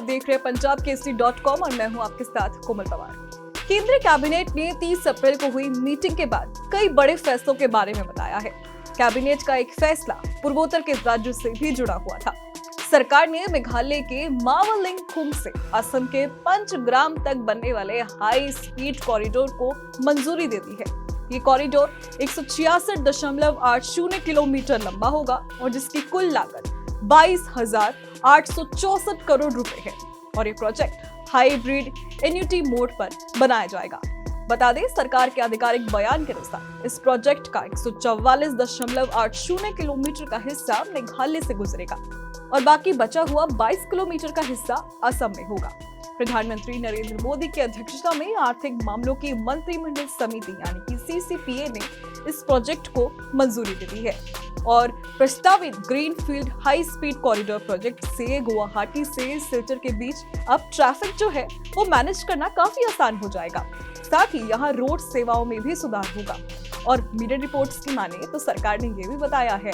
आप देख रहे हैं punjabkesari.com और मैं हूं आपके साथ कोमल पवार। केंद्रीय कैबिनेट ने 30 अप्रैल को हुई मीटिंग के बाद कई बड़े फैसलों के बारे में बताया है। कैबिनेट का एक फैसला पूर्वोत्तर के राज्यों से भी जुड़ा हुआ था। सरकार ने मेघालय के मावलिंग खुंग से असम के पंचग्राम तक बनने वाले हाई स्पीड कॉरिडोर को मंजूरी दे दी है। ये कॉरिडोर 186.80 किलोमीटर लंबा होगा और जिसकी कुल लागत 22,864 करोड़ रुपए है और ये प्रोजेक्ट हाइब्रिड एन्युटी मोड पर बनाया जाएगा। बता दें, सरकार के आधिकारिक बयान के अनुसार इस प्रोजेक्ट का 144.80 किलोमीटर का हिस्सा मेघालय से गुजरेगा और बाकी बचा हुआ 22 किलोमीटर का हिस्सा असम में होगा। प्रधानमंत्री नरेंद्र मोदी की अध्यक्षता में आर्थिक मामलों की मंत्रिमंडल समिति यानी कि CCPA ने इस प्रोजेक्ट को मंजूरी दे दी है और प्रस्तावित greenfield high speed corridor project से गुवाहाटी से सिलचर के बीच अब ट्रैफिक जो है वो मैनेज करना काफी आसान हो जाएगा। साथ ही यहाँ रोड सेवाओं में भी सुधार होगा और मीडिया रिपोर्ट्स की माने तो सरकार ने ये भी बताया है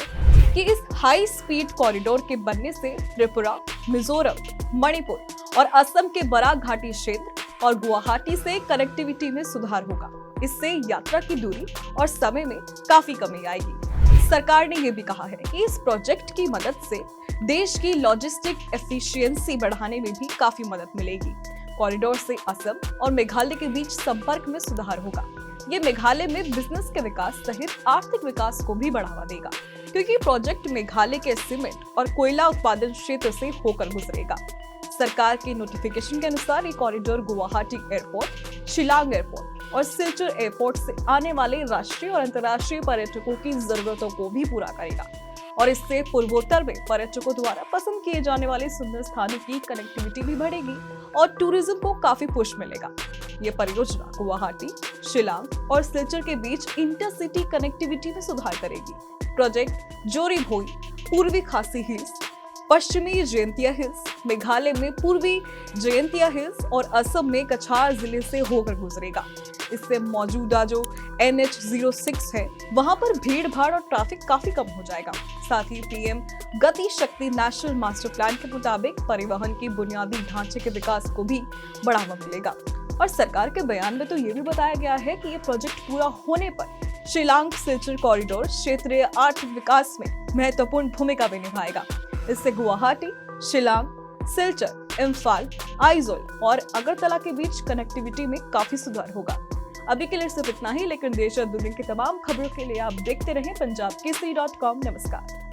कि इस हाई स्पीड कॉरिडोर के बनने से त्रिपुरा, मिजोरम, मणिपुर और असम के बराक घाटी क्षेत्र और गुवाहाटी से कनेक्टिविटी में सुधार होगा। इससे यात्रा की दूरी और समय में काफी कमी आएगी। सरकार ने यह भी कहा है कि इस प्रोजेक्ट की मदद से देश की लॉजिस्टिक एफिशिएंसी बढ़ाने में भी काफी मदद मिलेगी। कॉरिडोर से असम और मेघालय के बीच संपर्क में सुधार होगा। ये मेघालय में बिजनेस के विकास सहित आर्थिक विकास को भी बढ़ावा देगा, क्योंकि प्रोजेक्ट मेघालय के सीमेंट और कोयला उत्पादन क्षेत्र से होकर गुजरेगा। सरकार के नोटिफिकेशन के अनुसार ये corridor Guwahati airport, Shillong airport और सिलचर एयरपोर्ट से आने वाले राष्ट्रीय और अंतर्राष्ट्रीय पर्यटकों की जरूरतों को भी पूरा करेगा और इससे पूर्वोत्तर में पर्यटकों द्वारा पसंद किए जाने वाले सुंदर स्थानों की कनेक्टिविटी भी बढ़ेगी और टूरिज्म को काफी पुश मिलेगा। ये परियोजना गुवाहाटी, शिलांग और सिलचर के बीच इंटरसिटी कनेक्टिविटी में सुधार करेगी। प्रोजेक्ट जोरी भोई, पूर्वी खासी हिल्स, पश्चिमी जयंतिया हिल्स, मेघालय में पूर्वी जयंतिया हिल्स और असम में कछार जिले से होकर गुजरेगा। इससे मौजूदा जो NH06 है वहां पर भीड़ भाड़ और ट्रैफिक काफी कम हो जाएगा। साथ ही PM गति शक्ति नेशनल मास्टर प्लान के मुताबिक परिवहन की बुनियादी ढांचे के विकास को भी बढ़ावा मिलेगा। और सरकार के बयान में तो ये भी बताया गया है कि ये प्रोजेक्ट पूरा होने पर शिलांग सिलचर कॉरिडोर क्षेत्रीय आर्थिक विकास में महत्वपूर्ण भूमिका भी निभाएगा। इससे गुवाहाटी, शिलांग, सिलचर, इम्फाल, आइजोल और अगरतला के बीच कनेक्टिविटी में काफी सुधार होगा। अभी के लिए सिर्फ इतना ही, लेकिन देश और दुनिया की तमाम खबरों के लिए आप देखते रहें punjabkesari.com। नमस्कार।